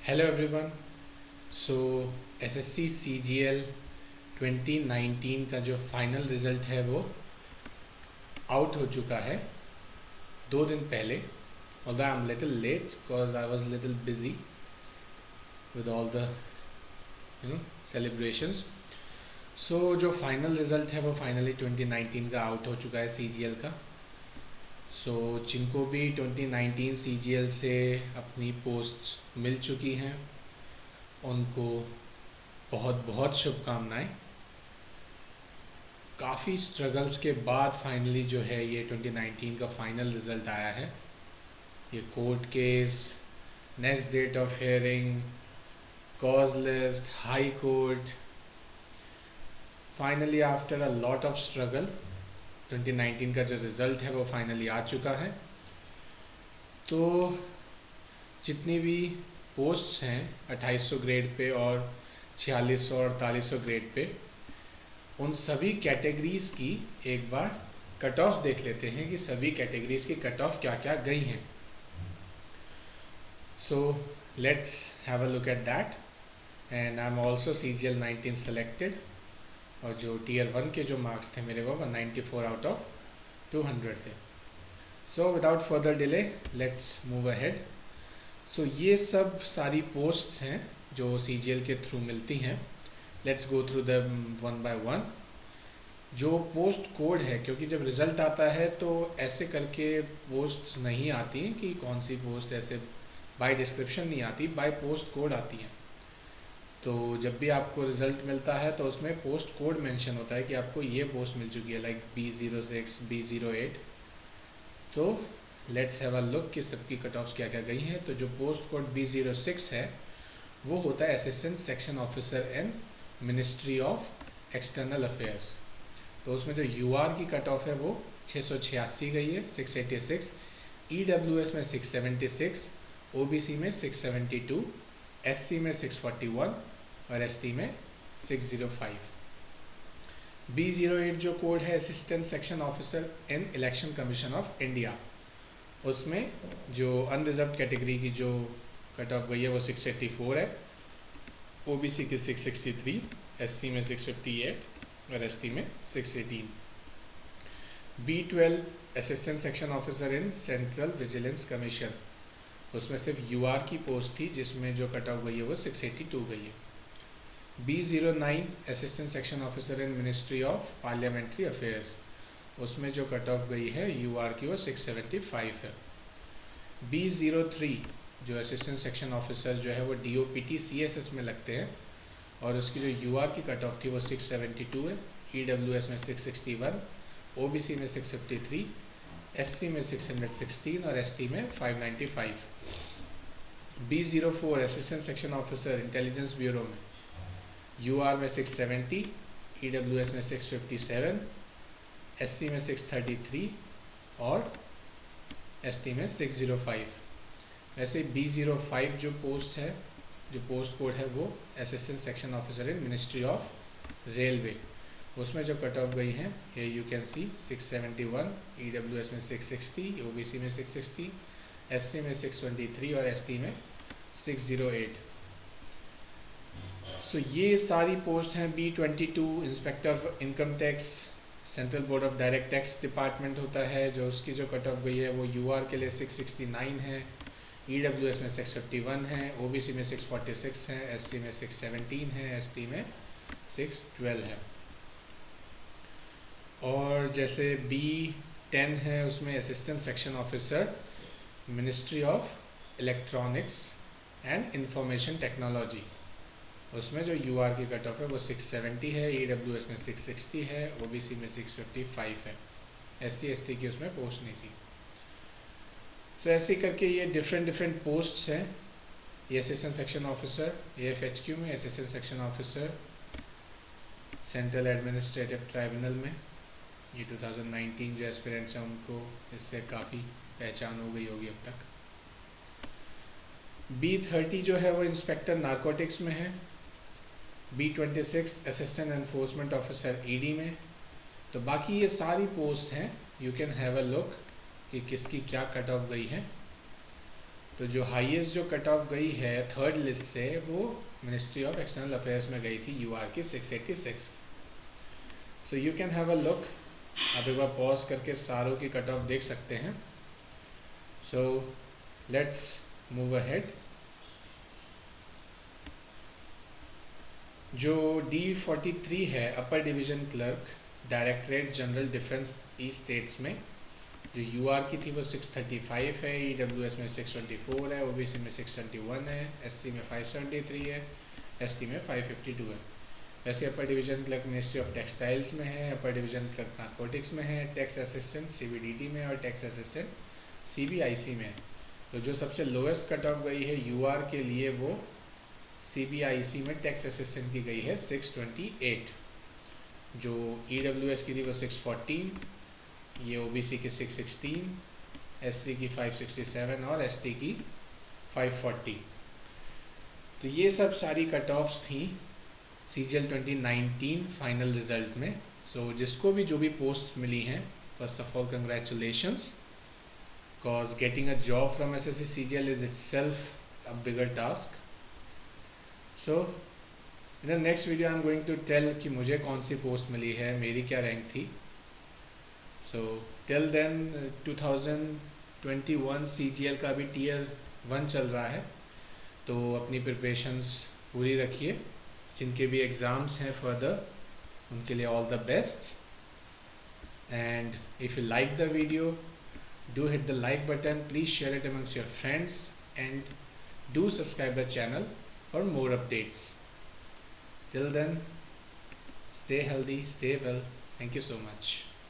Hello everyone. So SSC CGL 2019 का जो final result है वो आउट हो चुका है 2 दिन पहले। although I'm little late because I was little busy with all the celebrations. So जो फाइनल रिज़ल्ट है वो फाइनली 2019 का आउट हो चुका है सीजीएल का। सो जिनको भी 2019 सीजीएल से अपनी पोस्ट्स मिल चुकी हैं उनको बहुत बहुत शुभकामनाएं। काफ़ी स्ट्रगल्स के बाद फाइनली जो है ये 2019 का फाइनल रिज़ल्ट आया है। ये court case, next date of hearing, cause list, high court, finally after a lot of struggle 2019 का जो रिज़ल्ट है वो फाइनली आ चुका है। तो जितनी भी पोस्ट्स हैं 2800 ग्रेड पे और 4600 और 4800 ग्रेड पे, उन सभी कैटेगरीज़ की एक बार कट ऑफ देख लेते हैं कि सभी कैटेगरीज़ की कट ऑफ क्या क्या गई हैं। So let's have a look at that. And I am also CGL 19 selected और जो टीयर 1 के जो मार्क्स थे मेरे वो 194 आउट ऑफ 200 थे। So without further delay let's move ahead. So ये सब सारी पोस्ट्स हैं जो CGL के थ्रू मिलती हैं। Let's go through the one by one. जो पोस्ट कोड है, क्योंकि जब रिज़ल्ट आता है तो ऐसे करके पोस्ट्स नहीं आती हैं कि कौन सी पोस्ट ऐसे बाय डिस्क्रिप्शन नहीं आती, बाय पोस्ट कोड आती हैं। तो जब भी आपको रिज़ल्ट मिलता है तो उसमें पोस्ट कोड मेंशन होता है कि आपको ये पोस्ट मिल चुकी है, लाइक B06, B08। तो लेट्स हैव अ लुक कि सबकी कट ऑफ्स क्या क्या गई हैं। तो जो पोस्ट कोड B06 है वो होता है assistant section officer in ministry of external affairs. तो उसमें जो UR की कट ऑफ है वो 686 गई है, 686, EWS में 676, OBC में 672, SC में 641 और ST में 605। B08 जो कोड है assistant section officer in election commission of India, उसमें जो अनरिजर्व कैटेगरी की जो कट ऑफ गई है वो 684 है, OBC की 663, SC में 658 और ST में 618। B12 assistant section officer in central vigilance commission, उसमें सिर्फ UR की पोस्ट थी जिसमें जो कट ऑफ गई है वो 682 गई है। B09 assistant section officer in ministry of parliamentary affairs, उसमें जो कट ऑफ गई है UR की वो 675 है। B03 जो असिस्टेंट सेक्शन ऑफिसर जो है वो DOPT CSS में लगते हैं और उसकी जो UR की कट ऑफ थी वो 672 है, EWS में 661, OBC में 653, SC में 616 और ST में 595। B04 assistant section officer intelligence bureau में UR में 670, EWS में 657, SC में 633 और ST में 605। वैसे B05 जो पोस्ट है, जो पोस्ट कोड है वो assistant section officer in ministry of railway, उसमें जो कट ऑफ गई हैं ये यू कैन सी 671, EWS में 660, OBC में 660, SC में 623 और ST में 608। सो ये सारी पोस्ट हैं। B22 inspector of income tax, central board of direct tax department होता है, जो उसकी जो कट ऑफ गई है वो UR के लिए 669 है, EWS में 651 है, OBC में 646 है, SC में 617 है, ST में 612 है। और जैसे B10 है उसमें assistant section officer ministry of electronics and information technology, उसमें जो UR की कट ऑफ है वो 670 है, EWS में 660 है, OBC में 655 है, SC ST की उसमें पोस्ट नहीं थी। तो ऐसे करके ये डिफरेंट पोस्ट्स हैं। ये असिस्टेंट सेक्शन ऑफिसर AFHQ में, assistant section officer central administrative tribunal में, ये 2019 जो एस्पिरेंट्स हैं उनको इससे काफ़ी पहचान हो गई होगी अब तक। B30 जो है वो इंस्पेक्टर नारकोटिक्स में है, B26 assistant enforcement officer ED में। तो बाकी ये सारी पोस्ट हैं, you can have a look कि किसकी क्या कट ऑफ गई है। तो जो हाईएस्ट जो कट ऑफ गई है थर्ड लिस्ट से वो मिनिस्ट्री ऑफ एक्सटर्नल अफेयर्स में गई थी यूआर की 686. So you can have a look. आप एक बार पॉज करके सारों की कट ऑफ देख सकते हैं. So let's move ahead. जो D43 है upper division clerk directorate general defence estates में, जो यूआर की थी वो 635 है, ईडब्ल्यूएस में 624 है, ओबीसी में 621 है, एससी में 573 है, एसटी में 552 है. वैसे अपर division clerk ministry of textiles में है, अपर डिवीज़न क्लर्क नारकोटिक्स में है, टैक्स असिस्टेंट सीबीडीटी में और टैक्स असिस्टेंट सीबीआईसी में. तो जो सबसे लोएस्ट कट ऑफ गई है यूआर के लिए वो सीबीआईसी में टैक्स असिस्टेंट की गई है 628. जो ईडब्ल्यूएस की थी वो 614, ये ओबीसी की 616, एससी की 567 और एसटी की 540. तो ये सब सारी कट ऑफ्स थी सीजीएल 2019 फाइनल रिजल्ट में. सो जिसको भी जो भी पोस्ट मिली हैं, first of all congratulations, because getting a job from SSC CGL is itself a bigger task. So in the next video I am going to tell कि मुझे कौन सी पोस्ट मिली है, मेरी क्या रैंक थी. सो टिल देन 2021 सीजीएल का भी tier 1 चल रहा है, तो अपनी प्रिपरेशंस पूरी रखिए. जिनके भी एग्ज़ाम्स हैं फर्दर उनके लिए all the best. And if you like the video, do hit the like button, please share it amongst your friends, and do subscribe the channel for more updates. Till then, stay healthy, stay well. Thank you so much.